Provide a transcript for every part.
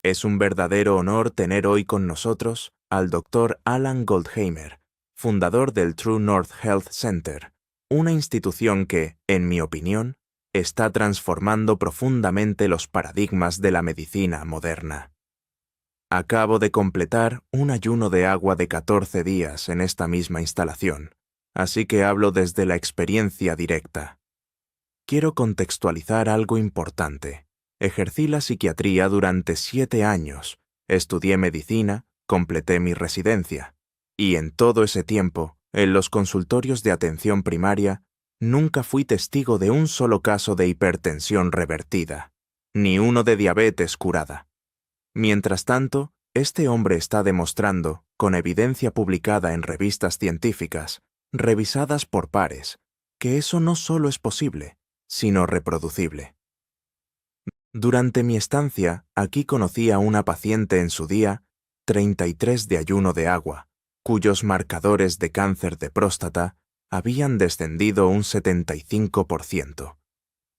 Es un verdadero honor tener hoy con nosotros al Dr. Alan Goldhamer, fundador del True North Health Center, una institución que, en mi opinión, está transformando profundamente los paradigmas de la medicina moderna. Acabo de completar un ayuno de agua de 14 días en esta misma instalación, así que hablo desde la experiencia directa. Quiero contextualizar algo importante. Ejercí la psiquiatría durante 7 años, estudié medicina, completé mi residencia, y en todo ese tiempo, en los consultorios de atención primaria, nunca fui testigo de un solo caso de hipertensión revertida, ni uno de diabetes curada. Mientras tanto, este hombre está demostrando, con evidencia publicada en revistas científicas, revisadas por pares, que eso no solo es posible, sino reproducible. Durante mi estancia, aquí conocí a una paciente en su día 33 de ayuno de agua, cuyos marcadores de cáncer de próstata habían descendido un 75%.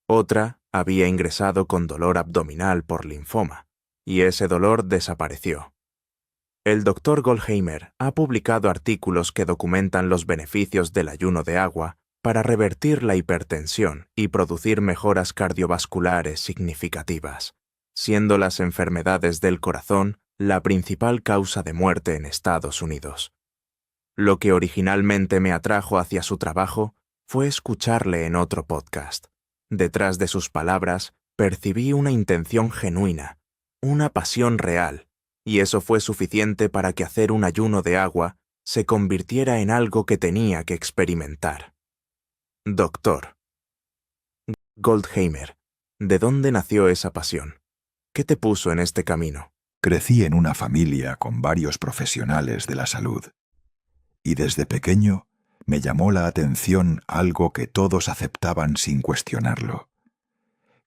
Otra había ingresado con dolor abdominal por linfoma, y ese dolor desapareció. El Dr. Goldhamer ha publicado artículos que documentan los beneficios del ayuno de agua para revertir la hipertensión y producir mejoras cardiovasculares significativas, siendo las enfermedades del corazón la principal causa de muerte en Estados Unidos. Lo que originalmente me atrajo hacia su trabajo fue escucharle en otro podcast. Detrás de sus palabras percibí una intención genuina, una pasión real, y eso fue suficiente para que hacer un ayuno de agua se convirtiera en algo que tenía que experimentar. Doctor Goldhamer, ¿de dónde nació esa pasión? ¿Qué te puso en este camino? Crecí en una familia con varios profesionales de la salud, y desde pequeño me llamó la atención algo que todos aceptaban sin cuestionarlo,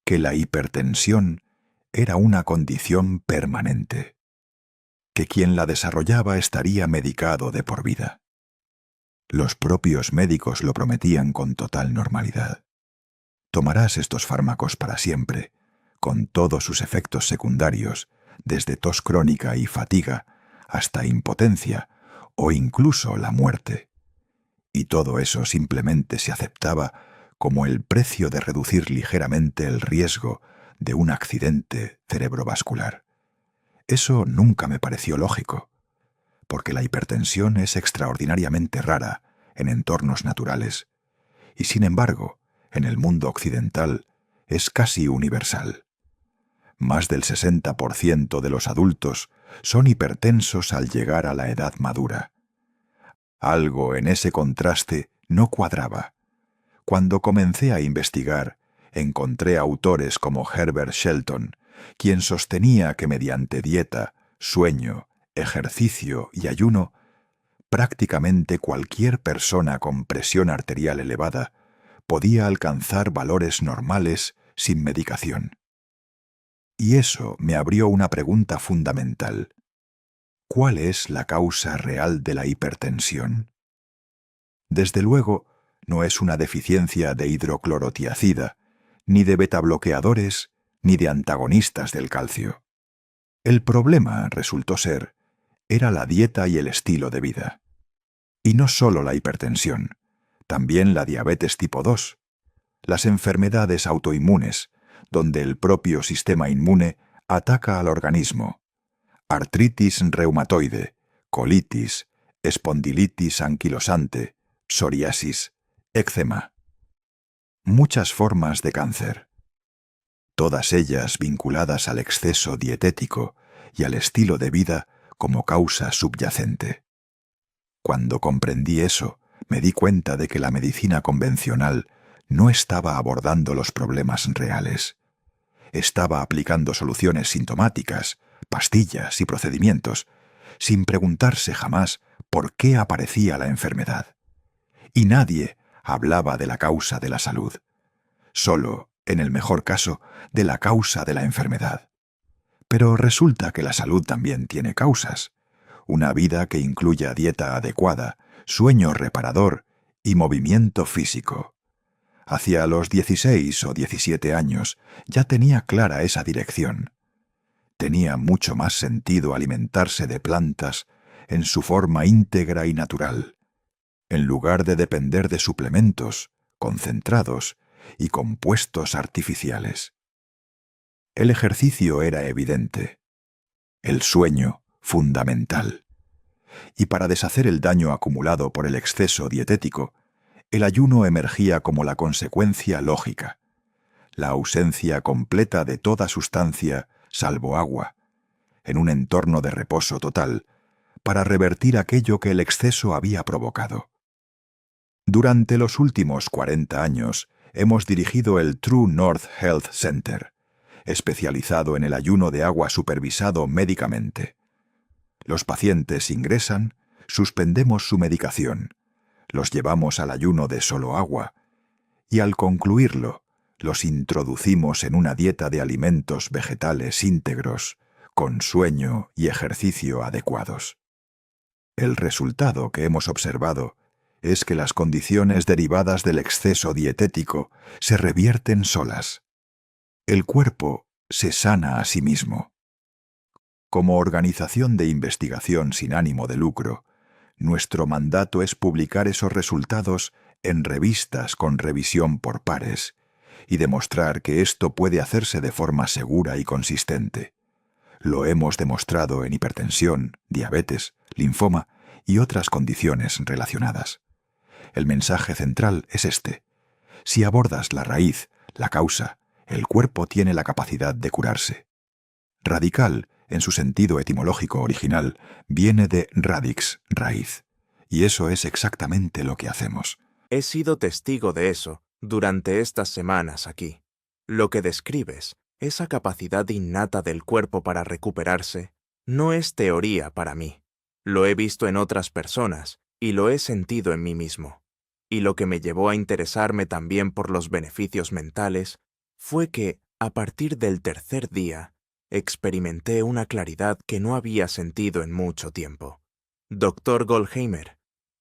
que la hipertensión era una condición permanente, que quien la desarrollaba estaría medicado de por vida. Los propios médicos lo prometían con total normalidad. Tomarás estos fármacos para siempre, con todos sus efectos secundarios, desde tos crónica y fatiga hasta impotencia o incluso la muerte. Y todo eso simplemente se aceptaba como el precio de reducir ligeramente el riesgo de un accidente cerebrovascular. Eso nunca me pareció lógico, porque la hipertensión es extraordinariamente rara en entornos naturales, y sin embargo, en el mundo occidental es casi universal. Más del 60% de los adultos son hipertensos al llegar a la edad madura. Algo en ese contraste no cuadraba. Cuando comencé a investigar, encontré autores como Herbert Shelton, quien sostenía que mediante dieta, sueño, ejercicio y ayuno, prácticamente cualquier persona con presión arterial elevada podía alcanzar valores normales sin medicación. Y eso me abrió una pregunta fundamental. ¿Cuál es la causa real de la hipertensión? Desde luego, no es una deficiencia de hidroclorotiazida, ni de betabloqueadores, ni de antagonistas del calcio. El problema, resultó ser, era la dieta y el estilo de vida. Y no solo la hipertensión, también la diabetes tipo 2, las enfermedades autoinmunes, donde el propio sistema inmune ataca al organismo, artritis reumatoide, colitis, espondilitis anquilosante, psoriasis, éczema. Muchas formas de cáncer, todas ellas vinculadas al exceso dietético y al estilo de vida como causa subyacente. Cuando comprendí eso, me di cuenta de que la medicina convencional no estaba abordando los problemas reales. Estaba aplicando soluciones sintomáticas, pastillas y procedimientos, sin preguntarse jamás por qué aparecía la enfermedad. Y nadie hablaba de la causa de la salud, solo, en el mejor caso, de la causa de la enfermedad. Pero resulta que la salud también tiene causas. Una vida que incluya dieta adecuada, sueño reparador y movimiento físico. Hacia los 16 o 17 años ya tenía clara esa dirección. tenía mucho más sentido alimentarse de plantas en su forma íntegra y natural, en lugar de depender de suplementos, concentrados y compuestos artificiales. El ejercicio era evidente, el sueño fundamental, y para deshacer el daño acumulado por el exceso dietético, el ayuno emergía como la consecuencia lógica, la ausencia completa de toda sustancia salvo agua, en un entorno de reposo total, para revertir aquello que el exceso había provocado. Durante los últimos 40 años hemos dirigido el True North Health Center, especializado en el ayuno de agua supervisado médicamente. Los pacientes ingresan, suspendemos su medicación, los llevamos al ayuno de solo agua y al concluirlo, los introducimos en una dieta de alimentos vegetales íntegros, con sueño y ejercicio adecuados. El resultado que hemos observado es que las condiciones derivadas del exceso dietético se revierten solas. El cuerpo se sana a sí mismo. Como organización de investigación sin ánimo de lucro, nuestro mandato es publicar esos resultados en revistas con revisión por pares y demostrar que esto puede hacerse de forma segura y consistente. Lo hemos demostrado en hipertensión, diabetes, linfoma y otras condiciones relacionadas. El mensaje central es este: si abordas la raíz, la causa, el cuerpo tiene la capacidad de curarse. Radical, en su sentido etimológico original, viene de radix, raíz, y eso es exactamente lo que hacemos. He sido testigo de eso durante estas semanas aquí. Lo que describes, esa capacidad innata del cuerpo para recuperarse, no es teoría para mí. Lo he visto en otras personas y lo he sentido en mí mismo. Y lo que me llevó a interesarme también por los beneficios mentales fue que, a partir del tercer día, experimenté una claridad que no había sentido en mucho tiempo. Dr. Goldheimer,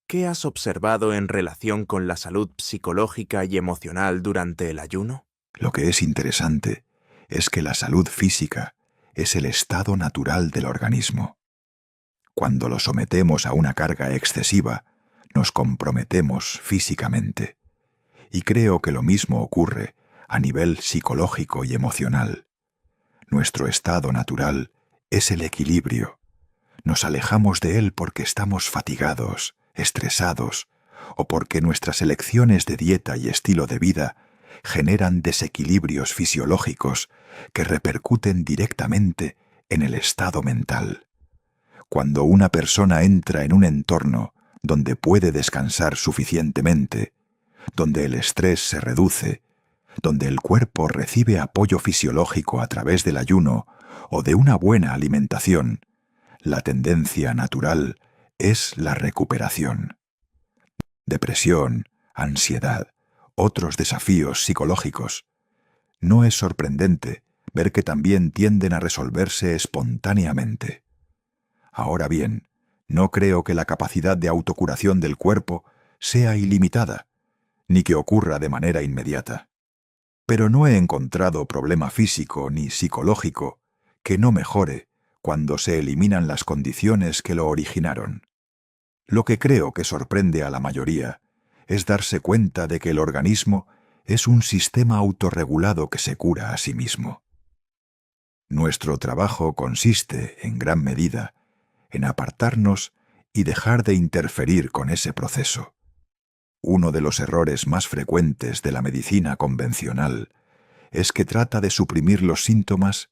¿qué has observado en relación con la salud psicológica y emocional durante el ayuno? Lo que es interesante es que la salud física es el estado natural del organismo. Cuando lo sometemos a una carga excesiva, nos comprometemos físicamente. Y creo que lo mismo ocurre a nivel psicológico y emocional. Nuestro estado natural es el equilibrio. Nos alejamos de él porque estamos fatigados, estresados, o porque nuestras elecciones de dieta y estilo de vida generan desequilibrios fisiológicos que repercuten directamente en el estado mental. Cuando una persona entra en un entorno donde puede descansar suficientemente, donde el estrés se reduce, donde el cuerpo recibe apoyo fisiológico a través del ayuno o de una buena alimentación, la tendencia natural es la recuperación. Depresión, ansiedad, otros desafíos psicológicos. No es sorprendente ver que también tienden a resolverse espontáneamente. Ahora bien, no creo que la capacidad de autocuración del cuerpo sea ilimitada, ni que ocurra de manera inmediata. Pero no he encontrado problema físico ni psicológico que no mejore cuando se eliminan las condiciones que lo originaron. Lo que creo que sorprende a la mayoría es darse cuenta de que el organismo es un sistema autorregulado que se cura a sí mismo. Nuestro trabajo consiste, en gran medida, en apartarnos y dejar de interferir con ese proceso. Uno de los errores más frecuentes de la medicina convencional es que trata de suprimir los síntomas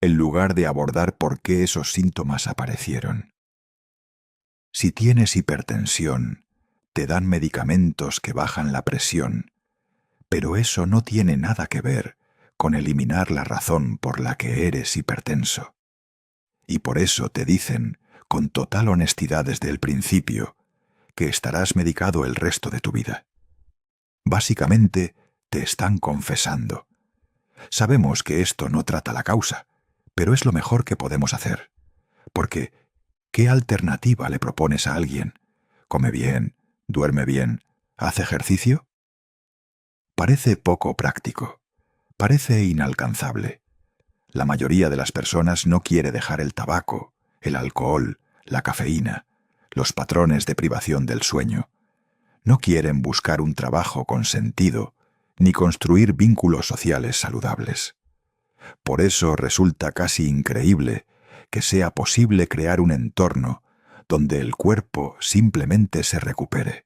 en lugar de abordar por qué esos síntomas aparecieron. Si tienes hipertensión, te dan medicamentos que bajan la presión, pero eso no tiene nada que ver con eliminar la razón por la que eres hipertenso. Y por eso te dicen, con total honestidad desde el principio, que estarás medicado el resto de tu vida. Básicamente, te están confesando. Sabemos que esto no trata la causa, pero es lo mejor que podemos hacer. Porque, ¿qué alternativa le propones a alguien? ¿Come bien? ¿Duerme bien? ¿Hace ejercicio? Parece poco práctico. Parece inalcanzable. La mayoría de las personas no quiere dejar el tabaco, el alcohol, la cafeína, los patrones de privación del sueño. No quieren buscar un trabajo con sentido, ni construir vínculos sociales saludables. Por eso resulta casi increíble que sea posible crear un entorno donde el cuerpo simplemente se recupere.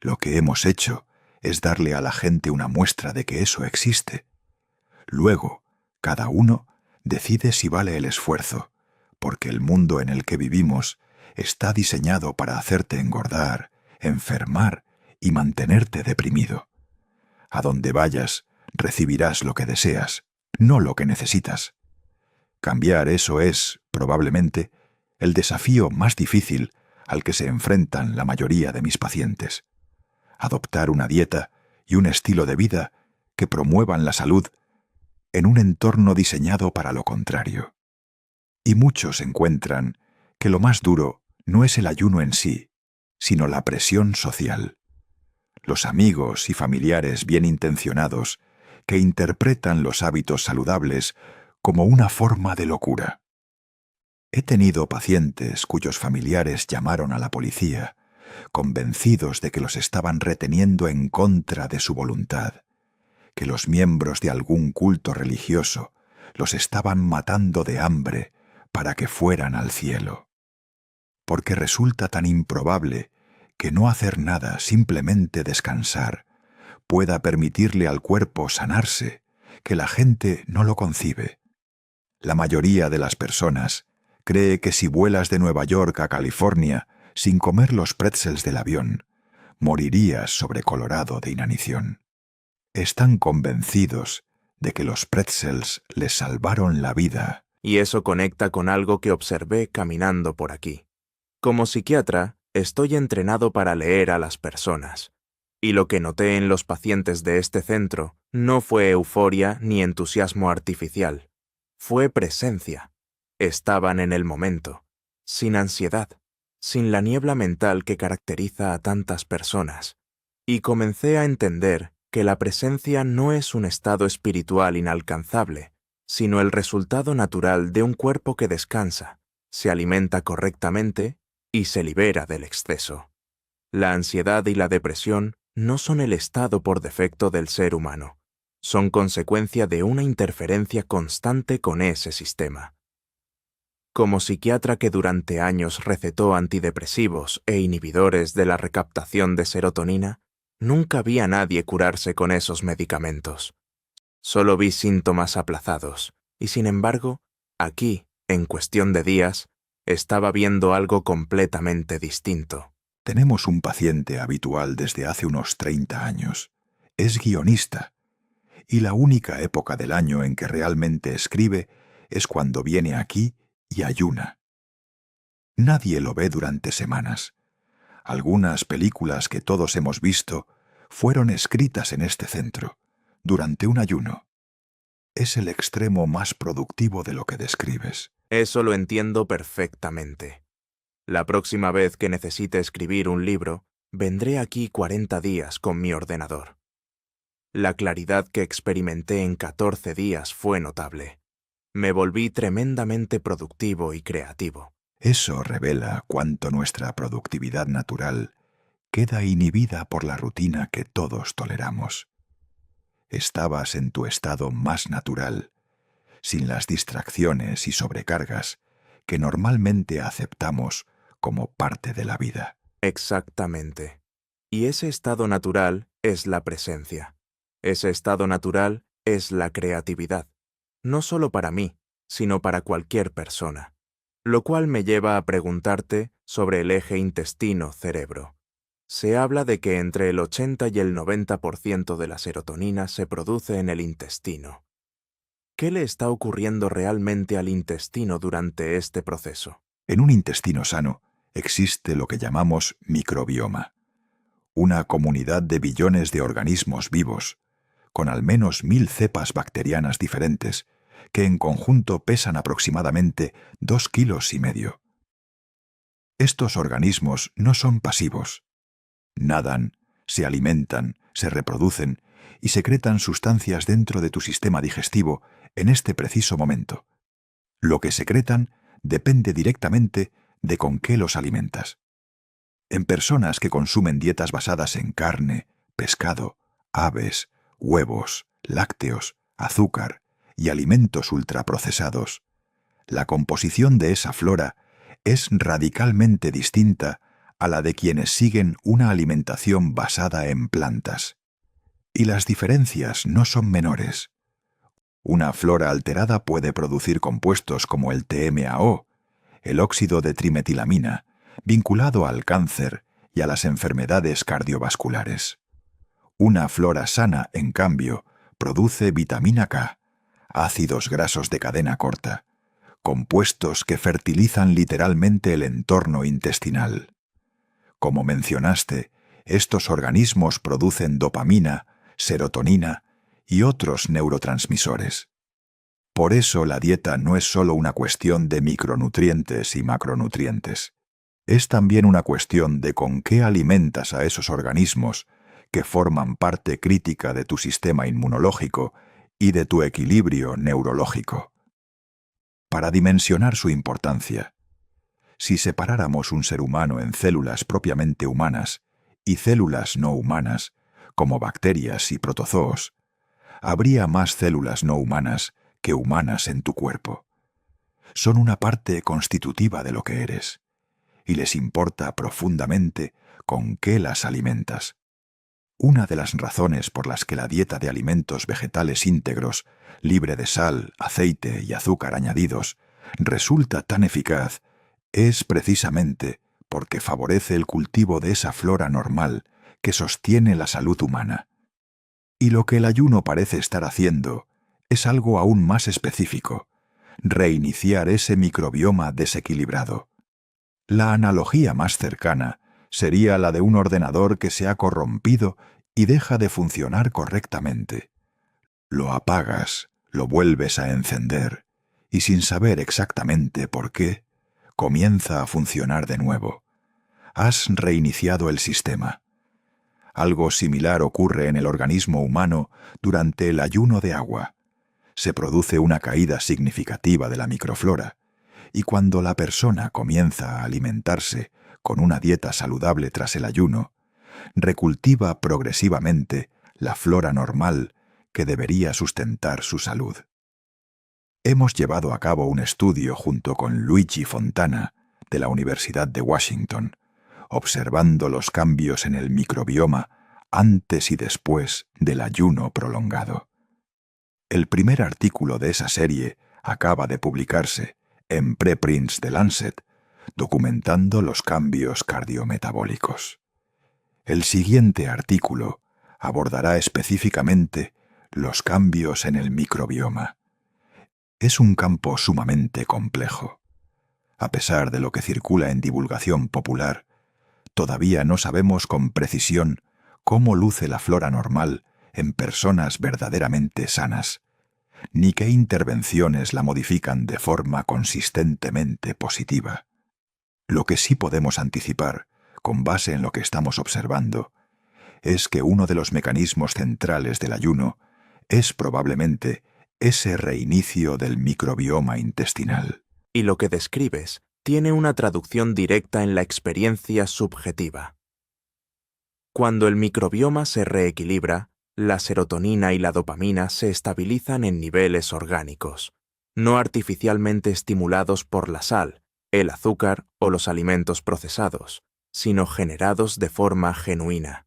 Lo que hemos hecho es darle a la gente una muestra de que eso existe. Luego, cada uno decide si vale el esfuerzo, porque el mundo en el que vivimos está diseñado para hacerte engordar, enfermar y mantenerte deprimido. A donde vayas, recibirás lo que deseas, no lo que necesitas. Cambiar eso es, probablemente, el desafío más difícil al que se enfrentan la mayoría de mis pacientes. Adoptar una dieta y un estilo de vida que promuevan la salud en un entorno diseñado para lo contrario. Y muchos encuentran que lo más duro no es el ayuno en sí, sino la presión social. Los amigos y familiares bien intencionados que interpretan los hábitos saludables como una forma de locura. He tenido pacientes cuyos familiares llamaron a la policía, convencidos de que los estaban reteniendo en contra de su voluntad, que los miembros de algún culto religioso los estaban matando de hambre para que fueran al cielo. Porque resulta tan improbable que no hacer nada, simplemente descansar, pueda permitirle al cuerpo sanarse, que la gente no lo concibe. La mayoría de las personas cree que si vuelas de Nueva York a California sin comer los pretzels del avión, morirías sobrecolorado de inanición. Están convencidos de que los pretzels les salvaron la vida. Y eso conecta con algo que observé caminando por aquí. Como psiquiatra, estoy entrenado para leer a las personas. Y lo que noté en los pacientes de este centro no fue euforia ni entusiasmo artificial. Fue presencia. Estaban en el momento, sin ansiedad, sin la niebla mental que caracteriza a tantas personas. Y comencé a entender que la presencia no es un estado espiritual inalcanzable, sino el resultado natural de un cuerpo que descansa, se alimenta correctamente y se libera del exceso. La ansiedad y la depresión no son el estado por defecto del ser humano, son consecuencia de una interferencia constante con ese sistema. Como psiquiatra que durante años recetó antidepresivos e inhibidores de la recaptación de serotonina, nunca vi a nadie curarse con esos medicamentos. Solo vi síntomas aplazados, y sin embargo, aquí, en cuestión de días, estaba viendo algo completamente distinto. Tenemos un paciente habitual desde hace unos 30 años. Es guionista, y la única época del año en que realmente escribe es cuando viene aquí y ayuna. Nadie lo ve durante semanas. Algunas películas que todos hemos visto fueron escritas en este centro, durante un ayuno. Es el extremo más productivo de lo que describes. Eso lo entiendo perfectamente. La próxima vez que necesite escribir un libro, vendré aquí 40 días con mi ordenador. La claridad que experimenté en 14 días fue notable. Me volví tremendamente productivo y creativo. Eso revela cuánto nuestra productividad natural queda inhibida por la rutina que todos toleramos. Estabas en tu estado más natural, sin las distracciones y sobrecargas que normalmente aceptamos como parte de la vida. Exactamente. Y ese estado natural es la presencia. Ese estado natural es la creatividad. No solo para mí, sino para cualquier persona. Lo cual me lleva a preguntarte sobre el eje intestino-cerebro. Se habla de que entre el 80 y el 90% de la serotonina se produce en el intestino. ¿Qué le está ocurriendo realmente al intestino durante este proceso? En un intestino sano existe lo que llamamos microbioma, una comunidad de billones de organismos vivos, con al menos 1000 cepas bacterianas diferentes, que en conjunto pesan aproximadamente 2,5 kilos. Estos organismos no son pasivos. Nadan, se alimentan, se reproducen y secretan sustancias dentro de tu sistema digestivo en este preciso momento. Lo que secretan depende directamente de con qué los alimentas. En personas que consumen dietas basadas en carne, pescado, aves, huevos, lácteos, azúcar y alimentos ultraprocesados, la composición de esa flora es radicalmente distinta a la de quienes siguen una alimentación basada en plantas. Y las diferencias no son menores. Una flora alterada puede producir compuestos como el TMAO, el óxido de trimetilamina, vinculado al cáncer y a las enfermedades cardiovasculares. Una flora sana, en cambio, produce vitamina K, ácidos grasos de cadena corta, compuestos que fertilizan literalmente el entorno intestinal. Como mencionaste, estos organismos producen dopamina, serotonina y otros neurotransmisores. Por eso la dieta no es solo una cuestión de micronutrientes y macronutrientes. Es también una cuestión de con qué alimentas a esos organismos que forman parte crítica de tu sistema inmunológico y de tu equilibrio neurológico. Para dimensionar su importancia, si separáramos un ser humano en células propiamente humanas y células no humanas, como bacterias y protozoos, habría más células no humanas que humanas en tu cuerpo. Son una parte constitutiva de lo que eres, y les importa profundamente con qué las alimentas. Una de las razones por las que la dieta de alimentos vegetales íntegros, libre de sal, aceite y azúcar añadidos, resulta tan eficaz es precisamente porque favorece el cultivo de esa flora normal que sostiene la salud humana. Y lo que el ayuno parece estar haciendo es algo aún más específico: reiniciar ese microbioma desequilibrado. La analogía más cercana sería la de un ordenador que se ha corrompido y deja de funcionar correctamente. Lo apagas, lo vuelves a encender, y sin saber exactamente por qué, comienza a funcionar de nuevo. Has reiniciado el sistema. Algo similar ocurre en el organismo humano durante el ayuno de agua. Se produce una caída significativa de la microflora, y cuando la persona comienza a alimentarse con una dieta saludable tras el ayuno, recultiva progresivamente la flora normal que debería sustentar su salud. Hemos llevado a cabo un estudio junto con Luigi Fontana, de la Universidad de Washington, observando los cambios en el microbioma antes y después del ayuno prolongado. El primer artículo de esa serie acaba de publicarse en preprints de Lancet, documentando los cambios cardiometabólicos. El siguiente artículo abordará específicamente los cambios en el microbioma. Es un campo sumamente complejo. A pesar de lo que circula en divulgación popular, todavía no sabemos con precisión cómo luce la flora normal en personas verdaderamente sanas, ni qué intervenciones la modifican de forma consistentemente positiva. Lo que sí podemos anticipar, con base en lo que estamos observando, es que uno de los mecanismos centrales del ayuno es probablemente ese reinicio del microbioma intestinal. Y lo que describes tiene una traducción directa en la experiencia subjetiva. Cuando el microbioma se reequilibra, la serotonina y la dopamina se estabilizan en niveles orgánicos, no artificialmente estimulados por la sal, el azúcar o los alimentos procesados, sino generados de forma genuina.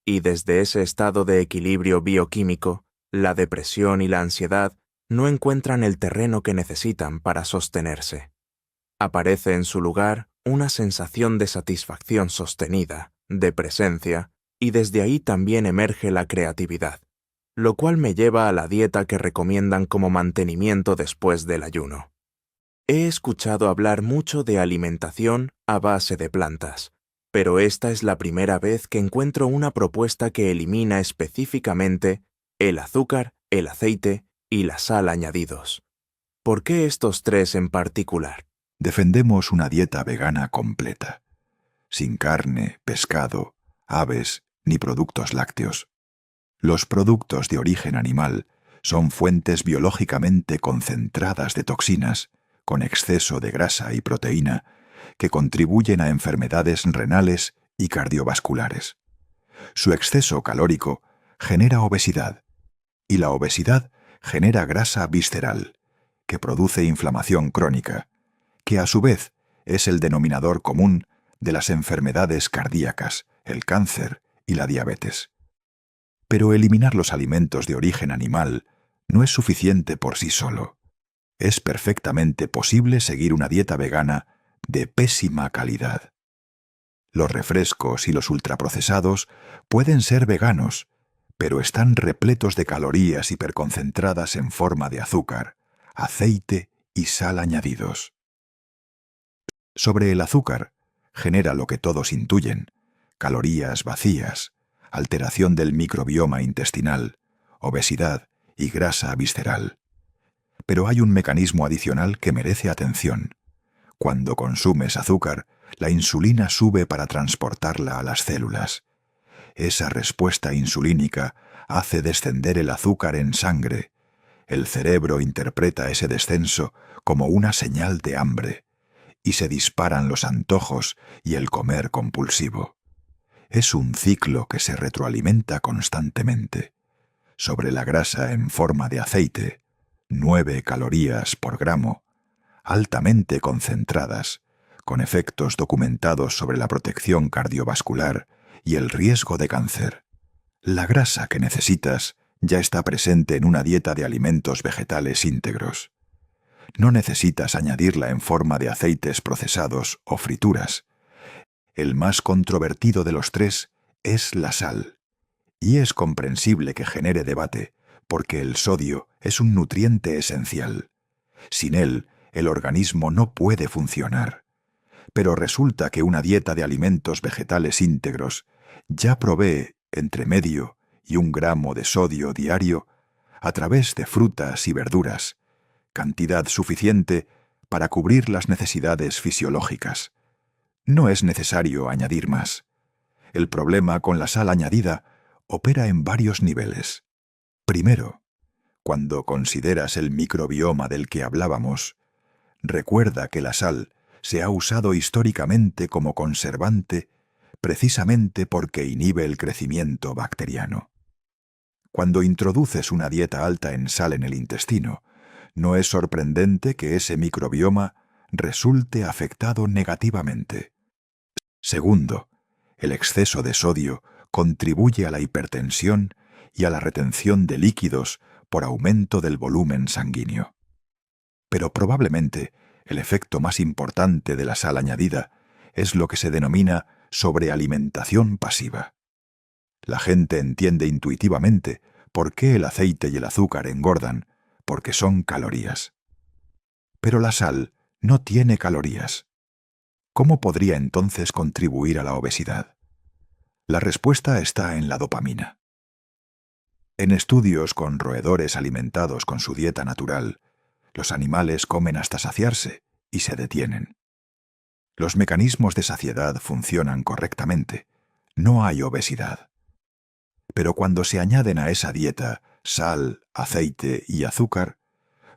Y desde ese estado de equilibrio bioquímico, la depresión y la ansiedad no encuentran el terreno que necesitan para sostenerse. Aparece en su lugar una sensación de satisfacción sostenida, de presencia, y desde ahí también emerge la creatividad, lo cual me lleva a la dieta que recomiendan como mantenimiento después del ayuno. He escuchado hablar mucho de alimentación a base de plantas, pero esta es la primera vez que encuentro una propuesta que elimina específicamente el azúcar, el aceite y la sal añadidos. ¿Por qué estos tres en particular? Defendemos una dieta vegana completa, sin carne, pescado, aves ni productos lácteos. Los productos de origen animal son fuentes biológicamente concentradas de toxinas, con exceso de grasa y proteína, que contribuyen a enfermedades renales y cardiovasculares. Su exceso calórico genera obesidad, y la obesidad genera grasa visceral, que produce inflamación crónica, que a su vez es el denominador común de las enfermedades cardíacas, el cáncer y la diabetes. Pero eliminar los alimentos de origen animal no es suficiente por sí solo. Es perfectamente posible seguir una dieta vegana de pésima calidad. Los refrescos y los ultraprocesados pueden ser veganos, pero están repletos de calorías hiperconcentradas en forma de azúcar, aceite y sal añadidos. Sobre el azúcar, genera lo que todos intuyen: calorías vacías, alteración del microbioma intestinal, obesidad y grasa visceral. Pero hay un mecanismo adicional que merece atención. Cuando consumes azúcar, la insulina sube para transportarla a las células. Esa respuesta insulínica hace descender el azúcar en sangre. El cerebro interpreta ese descenso como una señal de hambre, y se disparan los antojos y el comer compulsivo. Es un ciclo que se retroalimenta constantemente. Sobre la grasa en forma de aceite, 9 calorías por gramo, altamente concentradas, con efectos documentados sobre la protección cardiovascular y el riesgo de cáncer. La grasa que necesitas ya está presente en una dieta de alimentos vegetales íntegros. No necesitas añadirla en forma de aceites procesados o frituras. El más controvertido de los tres es la sal, y es comprensible que genere debate, porque el sodio es un nutriente esencial. Sin él, el organismo no puede funcionar. Pero resulta que una dieta de alimentos vegetales íntegros ya provee entre medio y 1 gramo de sodio diario a través de frutas y verduras, cantidad suficiente para cubrir las necesidades fisiológicas. No es necesario añadir más. El problema con la sal añadida opera en varios niveles. Primero, cuando consideras el microbioma del que hablábamos, recuerda que la sal se ha usado históricamente como conservante precisamente porque inhibe el crecimiento bacteriano. Cuando introduces una dieta alta en sal en el intestino, no es sorprendente que ese microbioma resulte afectado negativamente. Segundo, el exceso de sodio contribuye a la hipertensión y a la retención de líquidos por aumento del volumen sanguíneo. Pero probablemente el efecto más importante de la sal añadida es lo que se denomina sobrealimentación pasiva. La gente entiende intuitivamente por qué el aceite y el azúcar engordan, porque son calorías. Pero la sal no tiene calorías. ¿Cómo podría entonces contribuir a la obesidad? La respuesta está en la dopamina. En estudios con roedores alimentados con su dieta natural, los animales comen hasta saciarse y se detienen. Los mecanismos de saciedad funcionan correctamente. No hay obesidad. Pero cuando se añaden a esa dieta sal, aceite y azúcar,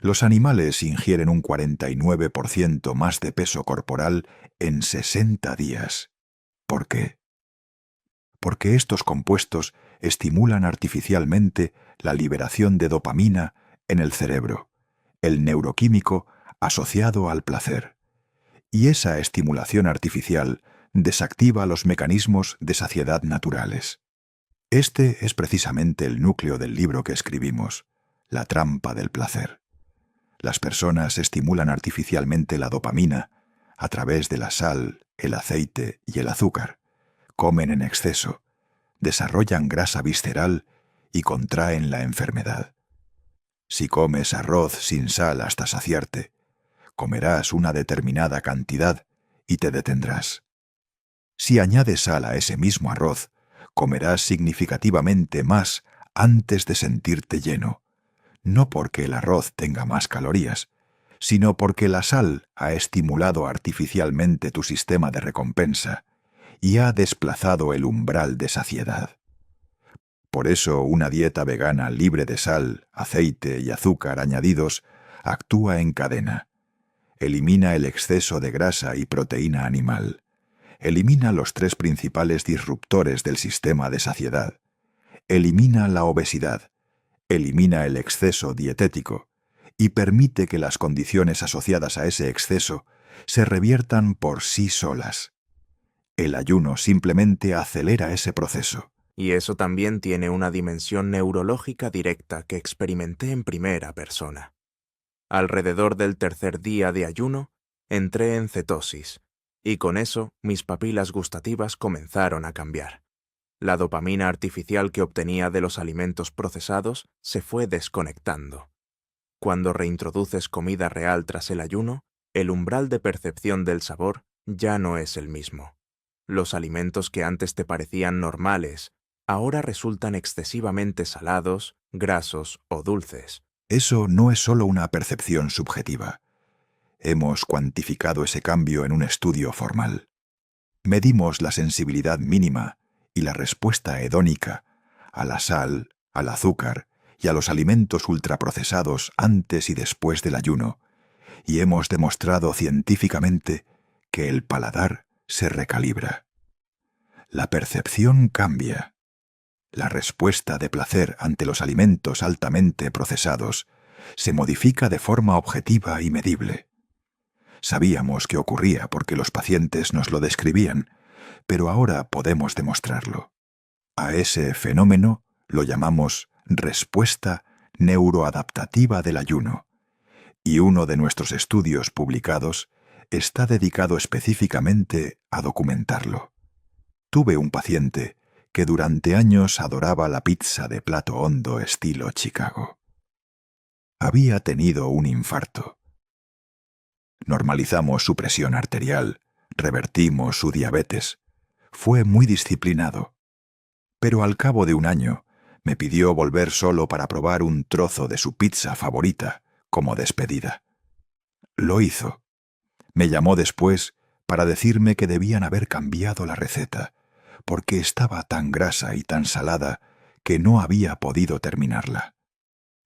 los animales ingieren un 49% más de peso corporal en 60 días. ¿Por qué? Porque estos compuestos estimulan artificialmente la liberación de dopamina en el cerebro, el neuroquímico asociado al placer. Y esa estimulación artificial desactiva los mecanismos de saciedad naturales. Este es precisamente el núcleo del libro que escribimos, La trampa del placer. Las personas estimulan artificialmente la dopamina a través de la sal, el aceite y el azúcar. Comen en exceso, desarrollan grasa visceral y contraen la enfermedad. Si comes arroz sin sal hasta saciarte, comerás una determinada cantidad y te detendrás. Si añades sal a ese mismo arroz, comerás significativamente más antes de sentirte lleno, no porque el arroz tenga más calorías, sino porque la sal ha estimulado artificialmente tu sistema de recompensa y ha desplazado el umbral de saciedad. Por eso una dieta vegana libre de sal, aceite y azúcar añadidos actúa en cadena. Elimina el exceso de grasa y proteína animal. Elimina los 3 principales disruptores del sistema de saciedad. Elimina la obesidad. Elimina el exceso dietético y permite que las condiciones asociadas a ese exceso se reviertan por sí solas. El ayuno simplemente acelera ese proceso. Y eso también tiene una dimensión neurológica directa que experimenté en primera persona. Alrededor del tercer día de ayuno, entré en cetosis, y con eso mis papilas gustativas comenzaron a cambiar. La dopamina artificial que obtenía de los alimentos procesados se fue desconectando. Cuando reintroduces comida real tras el ayuno, el umbral de percepción del sabor ya no es el mismo. Los alimentos que antes te parecían normales, ahora resultan excesivamente salados, grasos o dulces. Eso no es solo una percepción subjetiva. Hemos cuantificado ese cambio en un estudio formal. Medimos la sensibilidad mínima y la respuesta hedónica a la sal, al azúcar y a los alimentos ultraprocesados antes y después del ayuno, y hemos demostrado científicamente que el paladar se recalibra. La percepción cambia. La respuesta de placer ante los alimentos altamente procesados se modifica de forma objetiva y medible. Sabíamos que ocurría porque los pacientes nos lo describían, pero ahora podemos demostrarlo. A ese fenómeno lo llamamos respuesta neuroadaptativa del ayuno, y uno de nuestros estudios publicados está dedicado específicamente a documentarlo. Tuve un paciente que durante años adoraba la pizza de plato hondo estilo Chicago. Había tenido un infarto. Normalizamos su presión arterial, revertimos su diabetes. Fue muy disciplinado. Pero al cabo de un año me pidió volver solo para probar un trozo de su pizza favorita, como despedida. Lo hizo. Me llamó después para decirme que debían haber cambiado la receta, porque estaba tan grasa y tan salada que no había podido terminarla.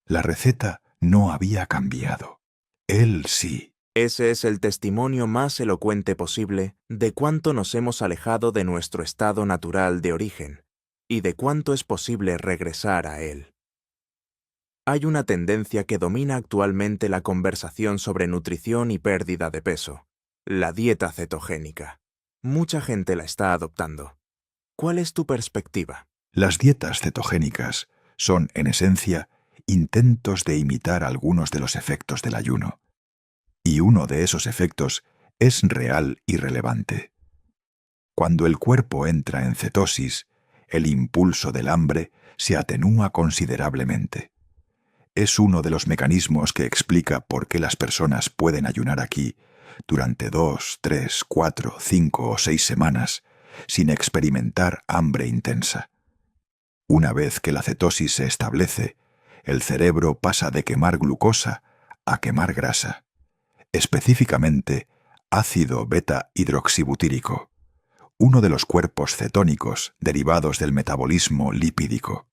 La receta no había cambiado. Él sí. Ese es el testimonio más elocuente posible de cuánto nos hemos alejado de nuestro estado natural de origen y de cuánto es posible regresar a él. Hay una tendencia que domina actualmente la conversación sobre nutrición y pérdida de peso, la dieta cetogénica. Mucha gente la está adoptando. ¿Cuál es tu perspectiva? Las dietas cetogénicas son, en esencia, intentos de imitar algunos de los efectos del ayuno. Y uno de esos efectos es real y relevante. Cuando el cuerpo entra en cetosis, el impulso del hambre se atenúa considerablemente. Es uno de los mecanismos que explica por qué las personas pueden ayunar aquí durante 2, 3, 4, 5 o 6 semanas sin experimentar hambre intensa. Una vez que la cetosis se establece, el cerebro pasa de quemar glucosa a quemar grasa, específicamente ácido beta-hidroxibutírico, uno de los cuerpos cetónicos derivados del metabolismo lipídico.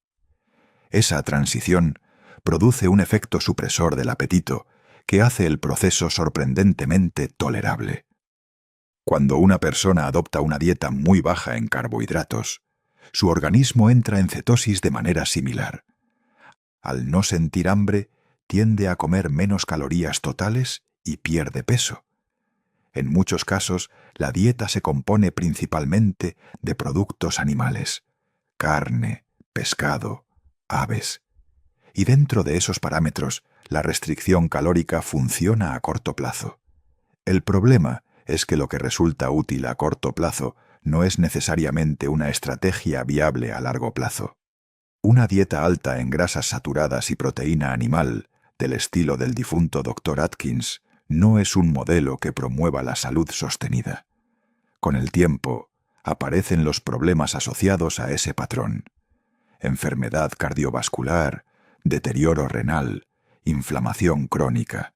Esa transición produce un efecto supresor del apetito que hace el proceso sorprendentemente tolerable. Cuando una persona adopta una dieta muy baja en carbohidratos, su organismo entra en cetosis de manera similar. Al no sentir hambre, tiende a comer menos calorías totales y pierde peso. En muchos casos, la dieta se compone principalmente de productos animales, carne, pescado, aves. Y dentro de esos parámetros, la restricción calórica funciona a corto plazo. El problema es que lo que resulta útil a corto plazo no es necesariamente una estrategia viable a largo plazo. Una dieta alta en grasas saturadas y proteína animal, del estilo del difunto Dr. Atkins, no es un modelo que promueva la salud sostenida. Con el tiempo, aparecen los problemas asociados a ese patrón: enfermedad cardiovascular, deterioro renal, inflamación crónica.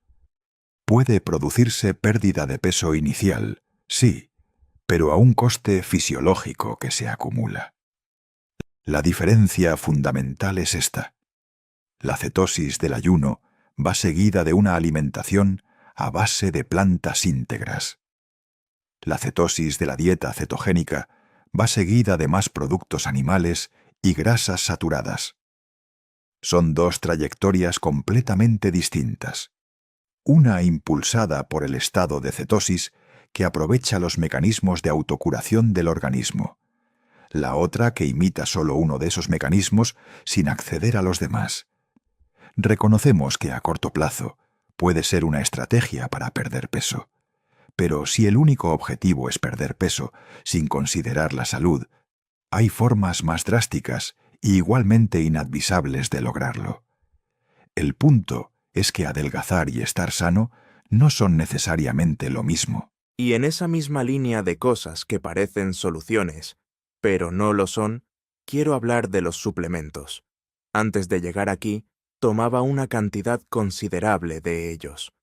Puede producirse pérdida de peso inicial, sí, pero a un coste fisiológico que se acumula. La diferencia fundamental es esta. La cetosis del ayuno va seguida de una alimentación a base de plantas íntegras. La cetosis de la dieta cetogénica va seguida de más productos animales y grasas saturadas. Son dos trayectorias completamente distintas. Una impulsada por el estado de cetosis que aprovecha los mecanismos de autocuración del organismo. La otra que imita solo uno de esos mecanismos sin acceder a los demás. Reconocemos que a corto plazo puede ser una estrategia para perder peso. Pero si el único objetivo es perder peso sin considerar la salud, hay formas más drásticas y igualmente inadvisables de lograrlo. El punto es que adelgazar y estar sano no son necesariamente lo mismo. Y en esa misma línea de cosas que parecen soluciones, pero no lo son, quiero hablar de los suplementos. Antes de llegar aquí, tomaba una cantidad considerable de ellos.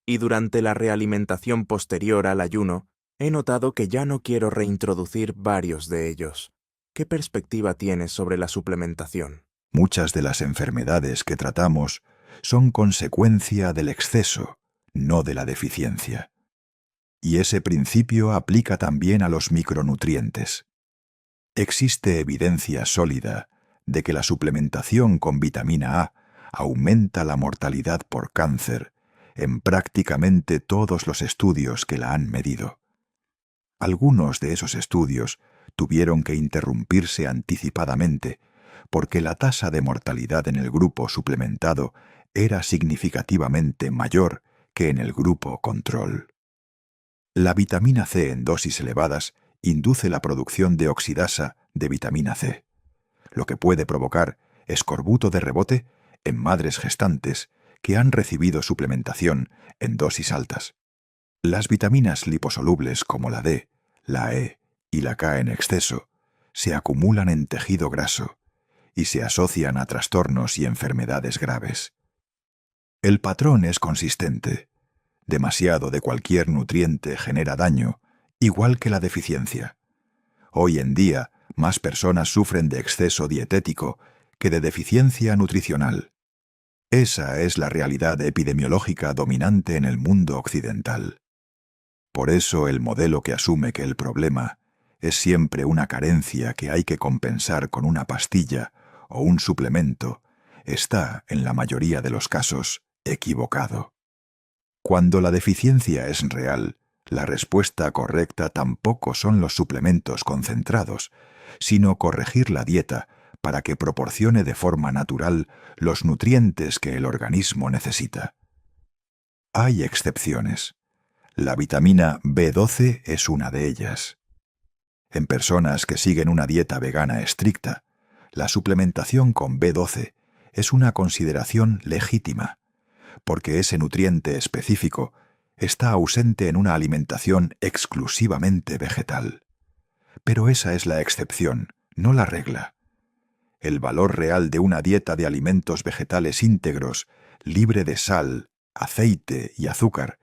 Y durante la realimentación posterior al ayuno, he notado que ya no quiero reintroducir varios de ellos. ¿Qué perspectiva tienes sobre la suplementación? Muchas de las enfermedades que tratamos son consecuencia del exceso, no de la deficiencia. Y ese principio aplica también a los micronutrientes. Existe evidencia sólida de que la suplementación con vitamina A aumenta la mortalidad por cáncer en prácticamente todos los estudios que la han medido. Algunos de esos estudios tuvieron que interrumpirse anticipadamente porque la tasa de mortalidad en el grupo suplementado era significativamente mayor que en el grupo control. La vitamina C en dosis elevadas induce la producción de oxidasa de vitamina C, lo que puede provocar escorbuto de rebote en madres gestantes que han recibido suplementación en dosis altas. Las vitaminas liposolubles como la D, la E y la K en exceso se acumulan en tejido graso y se asocian a trastornos y enfermedades graves. El patrón es consistente. Demasiado de cualquier nutriente genera daño, igual que la deficiencia. Hoy en día, más personas sufren de exceso dietético que de deficiencia nutricional. Esa es la realidad epidemiológica dominante en el mundo occidental. Por eso el modelo que asume que el problema es siempre una carencia que hay que compensar con una pastilla o un suplemento está, en la mayoría de los casos, equivocado. Cuando la deficiencia es real, la respuesta correcta tampoco son los suplementos concentrados, sino corregir la dieta para que proporcione de forma natural los nutrientes que el organismo necesita. Hay excepciones. La vitamina B12 es una de ellas. En personas que siguen una dieta vegana estricta, la suplementación con B12 es una consideración legítima, porque ese nutriente específico está ausente en una alimentación exclusivamente vegetal. Pero esa es la excepción, no la regla. El valor real de una dieta de alimentos vegetales íntegros, libre de sal, aceite y azúcar,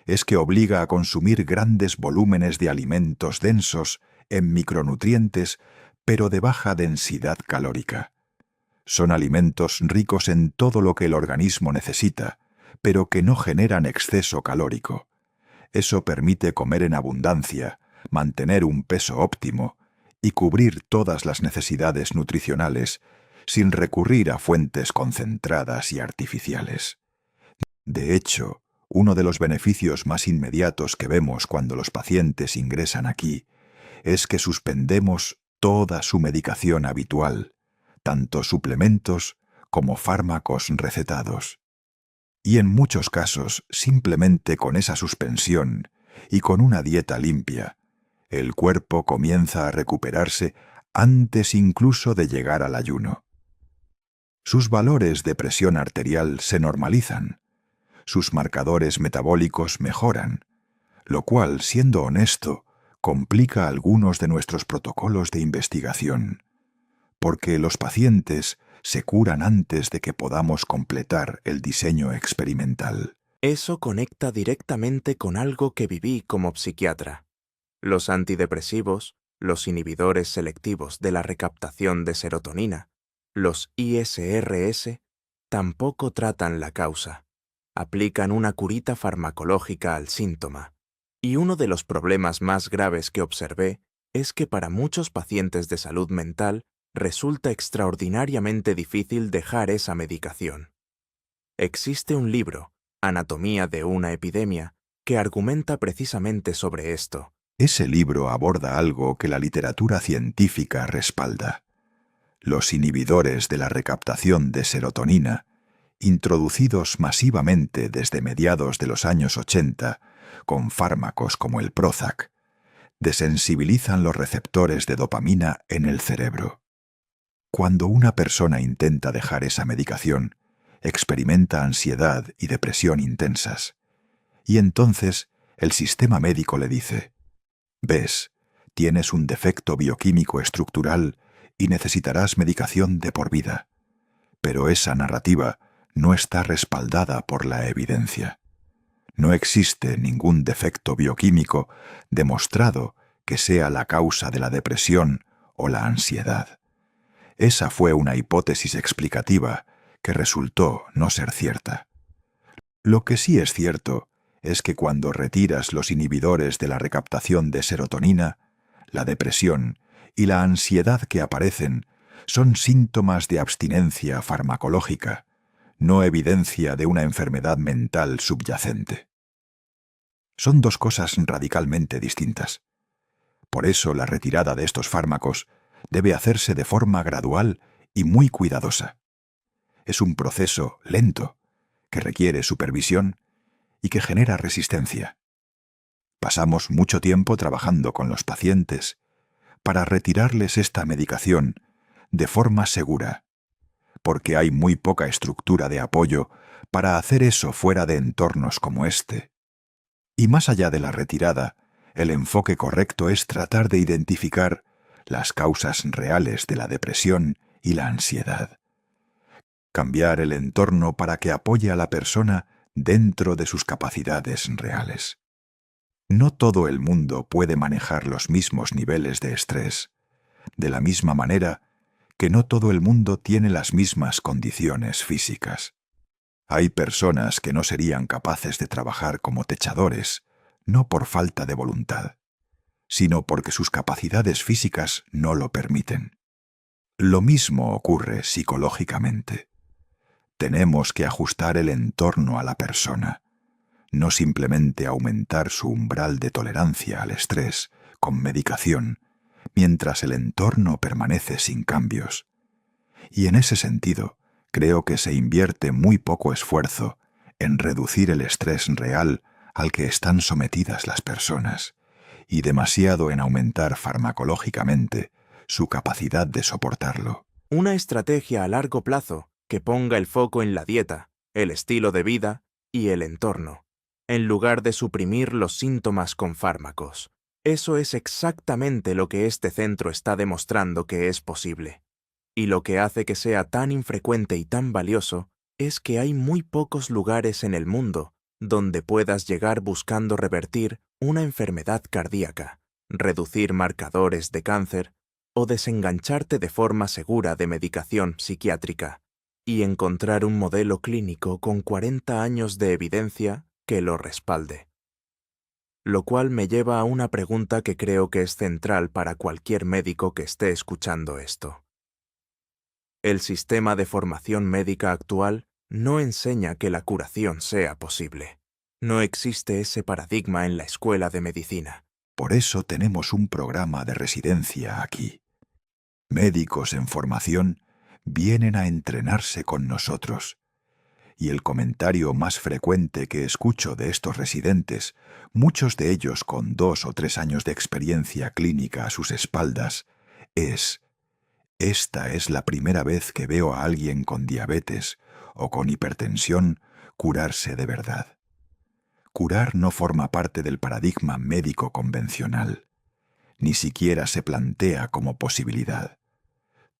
es que obliga a consumir grandes volúmenes de alimentos densos en micronutrientes, pero de baja densidad calórica. Son alimentos ricos en todo lo que el organismo necesita, pero que no generan exceso calórico. Eso permite comer en abundancia, mantener un peso óptimo y cubrir todas las necesidades nutricionales sin recurrir a fuentes concentradas y artificiales. De hecho, uno de los beneficios más inmediatos que vemos cuando los pacientes ingresan aquí es que suspendemos toda su medicación habitual, tanto suplementos como fármacos recetados. Y en muchos casos, simplemente con esa suspensión y con una dieta limpia, el cuerpo comienza a recuperarse antes incluso de llegar al ayuno. Sus valores de presión arterial se normalizan, sus marcadores metabólicos mejoran, lo cual, siendo honesto, complica algunos de nuestros protocolos de investigación, porque los pacientes se curan antes de que podamos completar el diseño experimental. Eso conecta directamente con algo que viví como psiquiatra. Los antidepresivos, Los inhibidores selectivos de la recaptación de serotonina, los ISRS, tampoco tratan la causa. Aplican una curita farmacológica al síntoma. Y uno de los problemas más graves que observé es que para muchos pacientes de salud mental resulta extraordinariamente difícil dejar esa medicación. Existe un libro, Anatomía de una epidemia, que argumenta precisamente sobre esto. Ese libro aborda algo que la literatura científica respalda. Los inhibidores de la recaptación de serotonina, introducidos masivamente desde mediados de los años 80 con fármacos como el Prozac, desensibilizan los receptores de dopamina en el cerebro. Cuando una persona intenta dejar esa medicación, experimenta ansiedad y depresión intensas. Y entonces el sistema médico le dice: «Ves, tienes un defecto bioquímico estructural y necesitarás medicación de por vida». Pero esa narrativa no está respaldada por la evidencia. No existe ningún defecto bioquímico demostrado que sea la causa de la depresión o la ansiedad. Esa fue una hipótesis explicativa que resultó no ser cierta. Lo que sí es cierto es que cuando retiras los inhibidores de la recaptación de serotonina, la depresión y la ansiedad que aparecen son síntomas de abstinencia farmacológica, no evidencia de una enfermedad mental subyacente. Son dos cosas radicalmente distintas. Por eso la retirada de estos fármacos debe hacerse de forma gradual y muy cuidadosa. Es un proceso lento, que requiere supervisión y que genera resistencia. Pasamos mucho tiempo trabajando con los pacientes para retirarles esta medicación de forma segura, porque hay muy poca estructura de apoyo para hacer eso fuera de entornos como este. Y más allá de la retirada, el enfoque correcto es tratar de identificar las causas reales de la depresión y la ansiedad. Cambiar el entorno para que apoye a la persona dentro de sus capacidades reales. No todo el mundo puede manejar los mismos niveles de estrés, de la misma manera que no todo el mundo tiene las mismas condiciones físicas. Hay personas que no serían capaces de trabajar como techadores, no por falta de voluntad, sino porque sus capacidades físicas no lo permiten. Lo mismo ocurre psicológicamente. Tenemos que ajustar el entorno a la persona, no simplemente aumentar su umbral de tolerancia al estrés con medicación, mientras el entorno permanece sin cambios. Y en ese sentido, creo que se invierte muy poco esfuerzo en reducir el estrés real al que están sometidas las personas, y demasiado en aumentar farmacológicamente su capacidad de soportarlo. Una estrategia a largo plazo que ponga el foco en la dieta, el estilo de vida y el entorno, en lugar de suprimir los síntomas con fármacos. Eso es exactamente lo que este centro está demostrando que es posible. Y lo que hace que sea tan infrecuente y tan valioso es que hay muy pocos lugares en el mundo donde puedas llegar buscando revertir una enfermedad cardíaca, reducir marcadores de cáncer o desengancharte de forma segura de medicación psiquiátrica y encontrar un modelo clínico con 40 años de evidencia que lo respalde. Lo cual me lleva a una pregunta que creo que es central para cualquier médico que esté escuchando esto. El sistema de formación médica actual no enseña que la curación sea posible. No existe ese paradigma en la escuela de medicina. Por eso tenemos un programa de residencia aquí. Médicos en formación vienen a entrenarse con nosotros. Y el comentario más frecuente que escucho de estos residentes, muchos de ellos con 2 o 3 años de experiencia clínica a sus espaldas, es: esta es la primera vez que veo a alguien con diabetes o con hipertensión curarse de verdad. Curar no forma parte del paradigma médico convencional. Ni siquiera se plantea como posibilidad.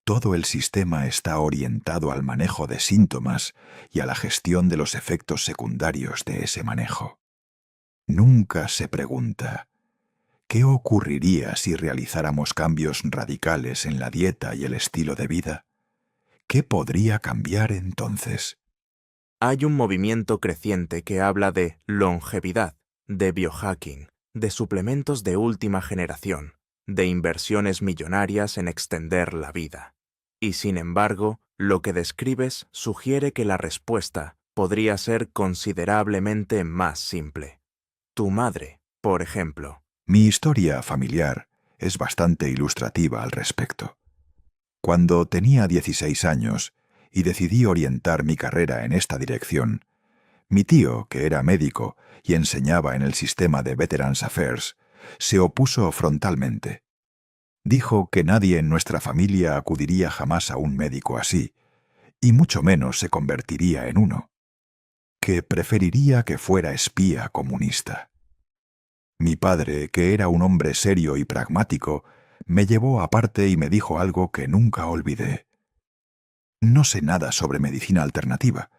Todo el sistema está orientado al manejo de síntomas y a la gestión de los efectos secundarios de ese manejo. Nunca se pregunta: ¿qué ocurriría si realizáramos cambios radicales en la dieta y el estilo de vida? ¿Qué podría cambiar entonces? Hay un movimiento creciente que habla de longevidad, de biohacking, de suplementos de última generación, de inversiones millonarias en extender la vida. Y sin embargo, lo que describes sugiere que la respuesta podría ser considerablemente más simple. Tu madre, por ejemplo. Mi historia familiar es bastante ilustrativa al respecto. Cuando tenía 16 años y decidí orientar mi carrera en esta dirección, mi tío, que era médico y enseñaba en el sistema de Veterans Affairs, se opuso frontalmente. Dijo que nadie en nuestra familia acudiría jamás a un médico así, y mucho menos se convertiría en uno, que preferiría que fuera espía comunista. Mi padre, que era un hombre serio y pragmático, me llevó aparte y me dijo algo que nunca olvidé. No sé nada sobre medicina alternativa,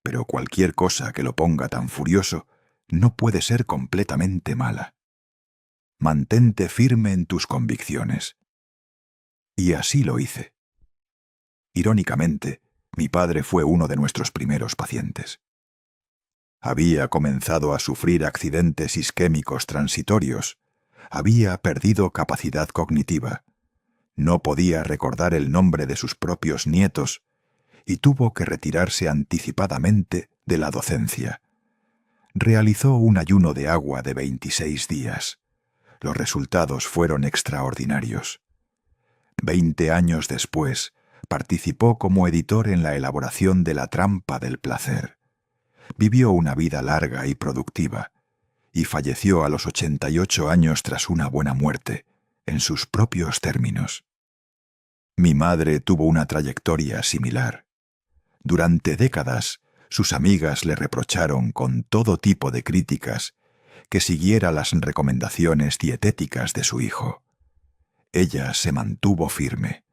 pero cualquier cosa que lo ponga tan furioso no puede ser completamente mala. Mantente firme en tus convicciones. Y así lo hice. Irónicamente, mi padre fue uno de nuestros primeros pacientes. Había comenzado a sufrir accidentes isquémicos transitorios, había perdido capacidad cognitiva, no podía recordar el nombre de sus propios nietos y tuvo que retirarse anticipadamente de la docencia. Realizó un ayuno de agua de 26 días. Los resultados fueron extraordinarios. 20 años después, participó como editor en la elaboración de La trampa del placer. Vivió una vida larga y productiva, y falleció a los 88 años tras una buena muerte, en sus propios términos. Mi madre tuvo una trayectoria similar. Durante décadas, sus amigas le reprocharon con todo tipo de críticas que siguiera las recomendaciones dietéticas de su hijo. Ella se mantuvo firme.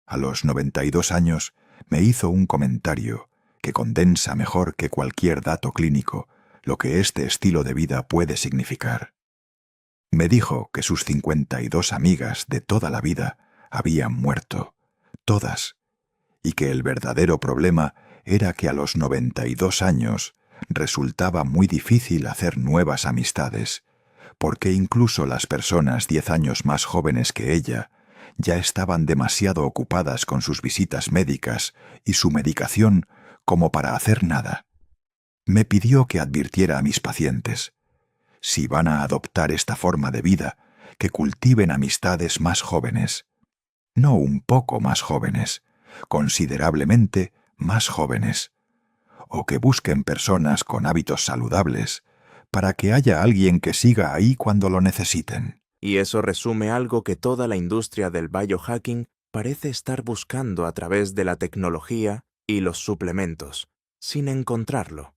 A los 92 años me hizo un comentario que condensa mejor que cualquier dato clínico lo que este estilo de vida puede significar. Me dijo que sus 52 amigas de toda la vida habían muerto, todas, y que el verdadero problema era que a los 92 años resultaba muy difícil hacer nuevas amistades, porque incluso las personas 10 años más jóvenes que ella ya estaban demasiado ocupadas con sus visitas médicas y su medicación como para hacer nada. Me pidió que advirtiera a mis pacientes: si van a adoptar esta forma de vida, que cultiven amistades más jóvenes. No un poco más jóvenes, considerablemente más jóvenes. O que busquen personas con hábitos saludables, para que haya alguien que siga ahí cuando lo necesiten. Y eso resume algo que toda la industria del biohacking parece estar buscando a través de la tecnología y los suplementos, sin encontrarlo.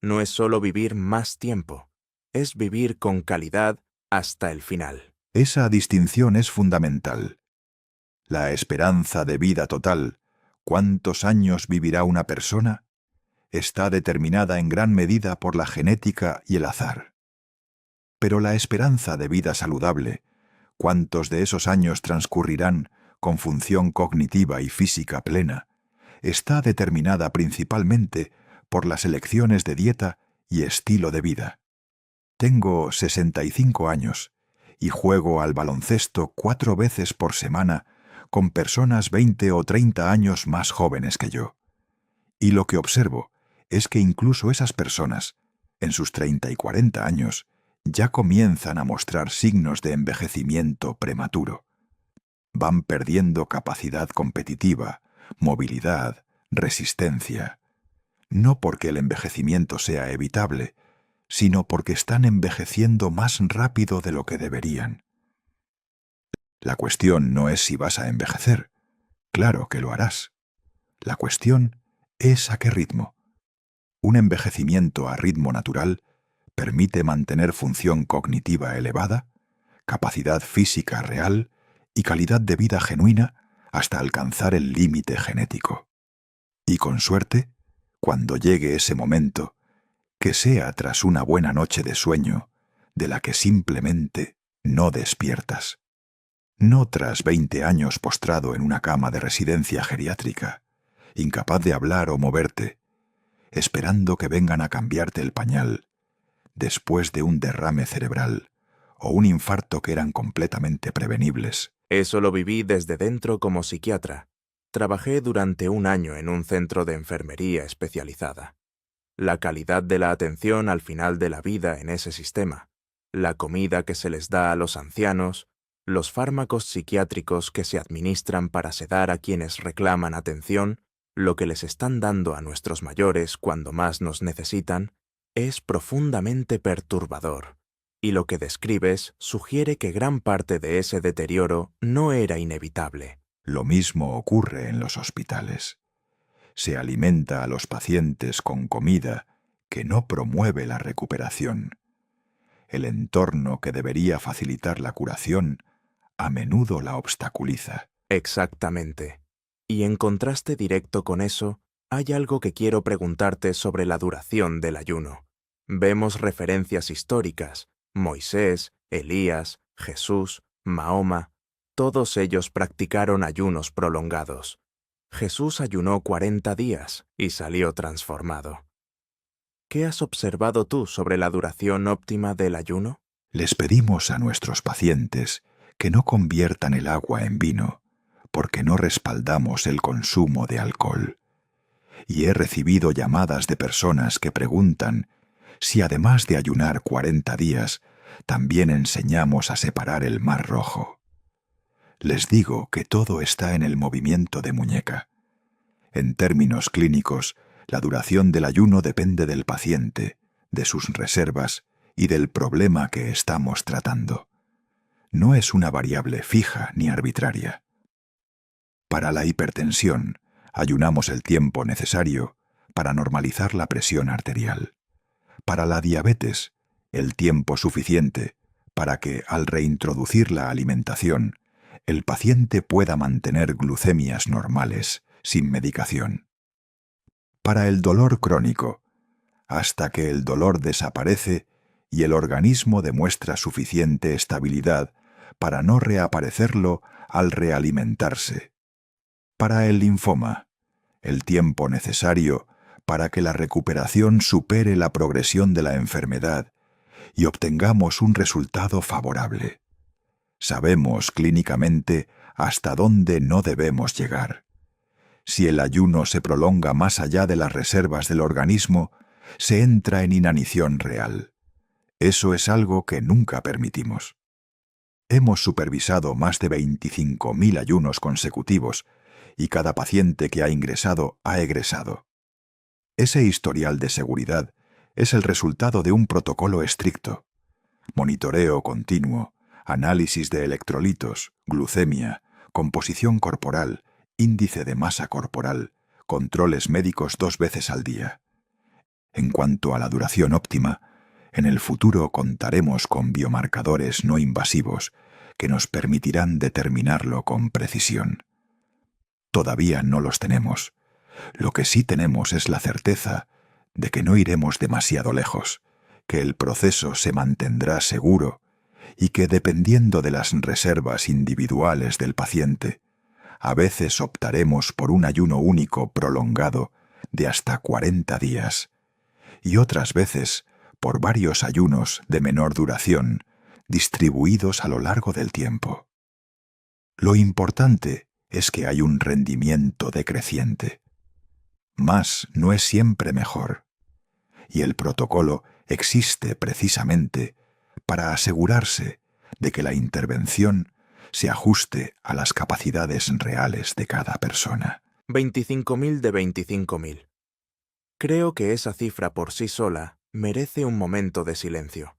No es solo vivir más tiempo, es vivir con calidad hasta el final. Esa distinción es fundamental. La esperanza de vida total, ¿cuántos años vivirá una persona?, está determinada en gran medida por la genética y el azar. Pero la esperanza de vida saludable, ¿cuántos de esos años transcurrirán con función cognitiva y física plena?, está determinada principalmente por las elecciones de dieta y estilo de vida. Tengo 65 años y juego al baloncesto 4 veces por semana con personas 20 o 30 años más jóvenes que yo. Y lo que observo es que incluso esas personas, en sus 30 y 40 años, ya comienzan a mostrar signos de envejecimiento prematuro. Van perdiendo capacidad competitiva, movilidad, resistencia. No porque el envejecimiento sea evitable, sino porque están envejeciendo más rápido de lo que deberían. La cuestión no es si vas a envejecer. Claro que lo harás. La cuestión es a qué ritmo. Un envejecimiento a ritmo natural permite mantener función cognitiva elevada, capacidad física real y calidad de vida genuina hasta alcanzar el límite genético. Y con suerte, cuando llegue ese momento, que sea tras una buena noche de sueño, de la que simplemente no despiertas. No tras 20 años postrado en una cama de residencia geriátrica, incapaz de hablar o moverte, esperando que vengan a cambiarte el pañal, después de un derrame cerebral o un infarto que eran completamente prevenibles. Eso lo viví desde dentro como psiquiatra. Trabajé durante un año en un centro de enfermería especializada. La calidad de la atención al final de la vida en ese sistema, la comida que se les da a los ancianos, los fármacos psiquiátricos que se administran para sedar a quienes reclaman atención, lo que les están dando a nuestros mayores cuando más nos necesitan, es profundamente perturbador. Y lo que describes sugiere que gran parte de ese deterioro no era inevitable. Lo mismo ocurre en los hospitales. Se alimenta a los pacientes con comida que no promueve la recuperación. El entorno que debería facilitar la curación a menudo la obstaculiza. Exactamente. Y en contraste directo con eso, hay algo que quiero preguntarte sobre la duración del ayuno. Vemos referencias históricas. Moisés, Elías, Jesús, Mahoma, todos ellos practicaron ayunos prolongados. Jesús ayunó 40 días y salió transformado. ¿Qué has observado tú sobre la duración óptima del ayuno? Les pedimos a nuestros pacientes que no conviertan el agua en vino, porque no respaldamos el consumo de alcohol. Y he recibido llamadas de personas que preguntan si además de ayunar 40 días, también enseñamos a separar el mar Rojo. Les digo que todo está en el movimiento de muñeca. En términos clínicos, la duración del ayuno depende del paciente, de sus reservas y del problema que estamos tratando. No es una variable fija ni arbitraria. Para la hipertensión, ayunamos el tiempo necesario para normalizar la presión arterial. Para la diabetes, el tiempo suficiente para que, al reintroducir la alimentación, el paciente pueda mantener glucemias normales sin medicación. Para el dolor crónico, hasta que el dolor desaparece y el organismo demuestra suficiente estabilidad para no reaparecerlo al realimentarse. Para el linfoma, el tiempo necesario para que la recuperación supere la progresión de la enfermedad y obtengamos un resultado favorable. Sabemos clínicamente hasta dónde no debemos llegar. Si el ayuno se prolonga más allá de las reservas del organismo, se entra en inanición real. Eso es algo que nunca permitimos. Hemos supervisado más de 25.000 ayunos consecutivos y cada paciente que ha ingresado ha egresado. Ese historial de seguridad es el resultado de un protocolo estricto. Monitoreo continuo, análisis de electrolitos, glucemia, composición corporal, índice de masa corporal, controles médicos 2 veces al día. En cuanto a la duración óptima, en el futuro contaremos con biomarcadores no invasivos que nos permitirán determinarlo con precisión. Todavía no los tenemos. Lo que sí tenemos es la certeza de que no iremos demasiado lejos, que el proceso se mantendrá seguro y que, dependiendo de las reservas individuales del paciente, a veces optaremos por un ayuno único prolongado de hasta 40 días y otras veces por varios ayunos de menor duración distribuidos a lo largo del tiempo. Lo importante es que hay un rendimiento decreciente. Más no es siempre mejor, y el protocolo existe precisamente para asegurarse de que la intervención se ajuste a las capacidades reales de cada persona. 25.000 de 25.000. Creo que esa cifra por sí sola merece un momento de silencio.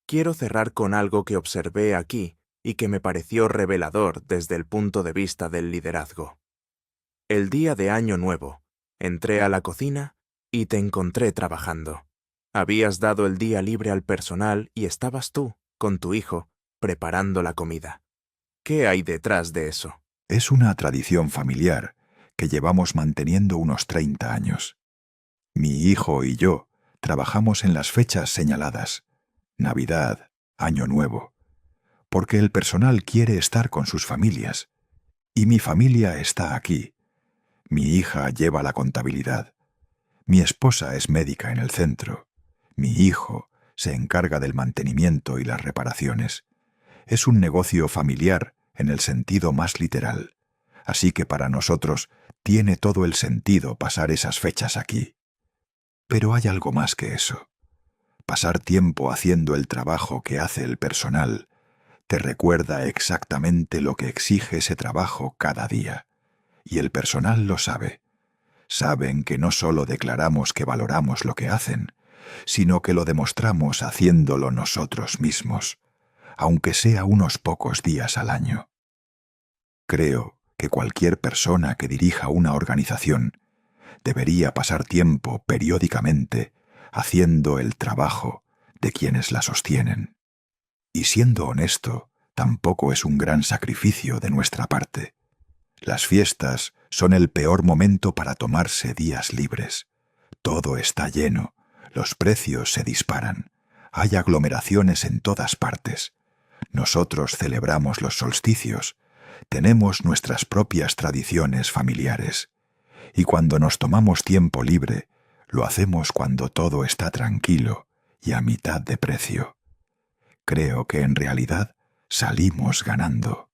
Quiero cerrar con algo que observé aquí y que me pareció revelador desde el punto de vista del liderazgo. El día de Año Nuevo, entré a la cocina y te encontré trabajando. Habías dado el día libre al personal y estabas tú, con tu hijo, preparando la comida. ¿Qué hay detrás de eso? Es una tradición familiar que llevamos manteniendo unos 30 años. Mi hijo y yo trabajamos en las fechas señaladas: Navidad, Año Nuevo. porque el personal quiere estar con sus familias. Y mi familia está aquí. Mi hija lleva la contabilidad. Mi esposa es médica en el centro. Mi hijo se encarga del mantenimiento y las reparaciones. Es un negocio familiar en el sentido más literal. Así que para nosotros tiene todo el sentido pasar esas fechas aquí. Pero hay algo más que eso. Pasar tiempo haciendo el trabajo que hace el personal te recuerda exactamente lo que exige ese trabajo cada día. Y el personal lo sabe. Saben que no solo declaramos que valoramos lo que hacen, sino que lo demostramos haciéndolo nosotros mismos, aunque sea unos pocos días al año. Creo que cualquier persona que dirija una organización debería pasar tiempo periódicamente haciendo el trabajo de quienes la sostienen. Y siendo honesto, tampoco es un gran sacrificio de nuestra parte. Las fiestas son el peor momento para tomarse días libres. Todo está lleno, los precios se disparan, hay aglomeraciones en todas partes. Nosotros celebramos los solsticios, tenemos nuestras propias tradiciones familiares. Y cuando nos tomamos tiempo libre, lo hacemos cuando todo está tranquilo y a mitad de precio. Creo que en realidad salimos ganando.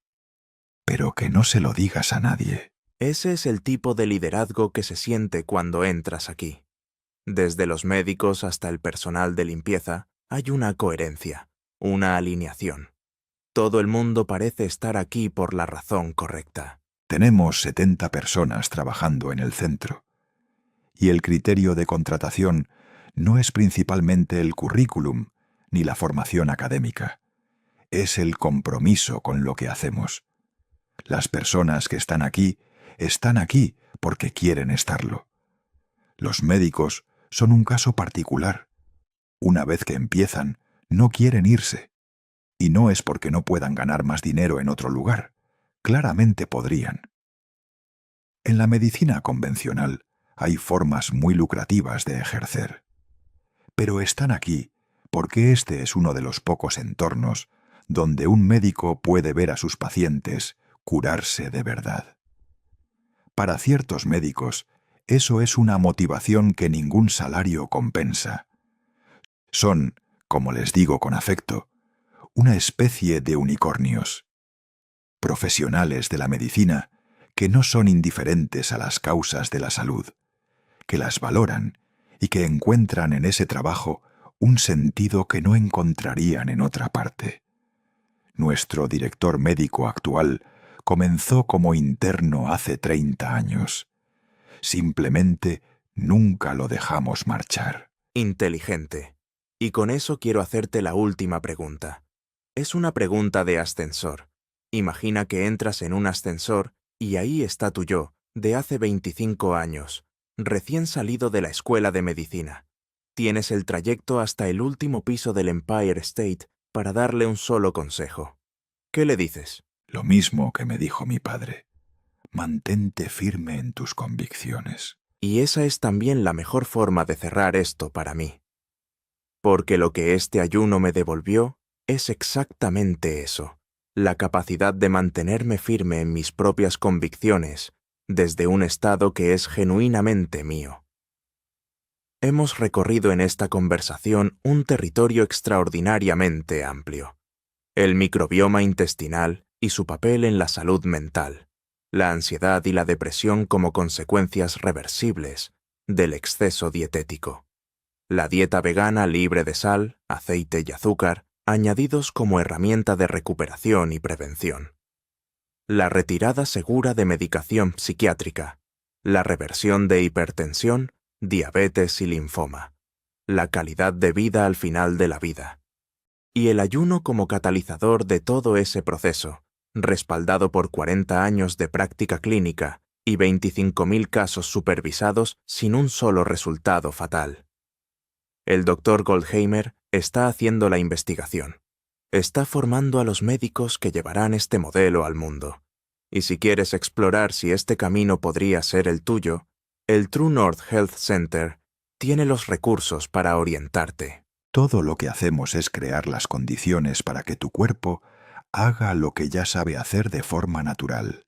Pero que no se lo digas a nadie. Ese es el tipo de liderazgo que se siente cuando entras aquí. Desde los médicos hasta el personal de limpieza, hay una coherencia, una alineación. Todo el mundo parece estar aquí por la razón correcta. Tenemos 70 personas trabajando en el centro. Y el criterio de contratación no es principalmente el currículum ni la formación académica. Es el compromiso con lo que hacemos. Las personas que están aquí porque quieren estarlo. Los médicos son un caso particular. Una vez que empiezan, no quieren irse. Y no es porque no puedan ganar más dinero en otro lugar. Claramente podrían. En la medicina convencional hay formas muy lucrativas de ejercer. Pero están aquí porque este es uno de los pocos entornos donde un médico puede ver a sus pacientes curarse de verdad. Para ciertos médicos, eso es una motivación que ningún salario compensa. Son, como les digo con afecto, una especie de unicornios. Profesionales de la medicina que no son indiferentes a las causas de la salud, que las valoran y que encuentran en ese trabajo un sentido que no encontrarían en otra parte. Nuestro director médico actual comenzó como interno hace 30 años. Simplemente nunca lo dejamos marchar. Inteligente. Y con eso quiero hacerte la última pregunta. Es una pregunta de ascensor. Imagina que entras en un ascensor y ahí está tu yo, de hace 25 años, recién salido de la escuela de medicina. Tienes el trayecto hasta el último piso del Empire State para darle un solo consejo. ¿Qué le dices? Lo mismo que me dijo mi padre. Mantente firme en tus convicciones. Y esa es también la mejor forma de cerrar esto para mí. Porque lo que este ayuno me devolvió es exactamente eso, la capacidad de mantenerme firme en mis propias convicciones desde un estado que es genuinamente mío. Hemos recorrido en esta conversación un territorio extraordinariamente amplio. El microbioma intestinal y su papel en la salud mental, la ansiedad y la depresión como consecuencias reversibles del exceso dietético, la dieta vegana libre de sal, aceite y azúcar, añadidos como herramienta de recuperación y prevención, la retirada segura de medicación psiquiátrica, la reversión de hipertensión, diabetes y linfoma, la calidad de vida al final de la vida, y el ayuno como catalizador de todo ese proceso, respaldado por 40 años de práctica clínica y 25.000 casos supervisados sin un solo resultado fatal. El Dr. Goldheimer está haciendo la investigación. Está formando a los médicos que llevarán este modelo al mundo. Y si quieres explorar si este camino podría ser el tuyo, el True North Health Center tiene los recursos para orientarte. Todo lo que hacemos es crear las condiciones para que tu cuerpo haga lo que ya sabe hacer de forma natural.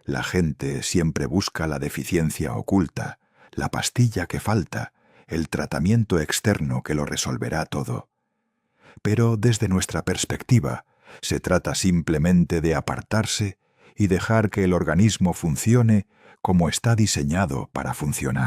La gente siempre busca la deficiencia oculta, la pastilla que falta, el tratamiento externo que lo resolverá todo. Pero desde nuestra perspectiva, se trata simplemente de apartarse y dejar que el organismo funcione como está diseñado para funcionar.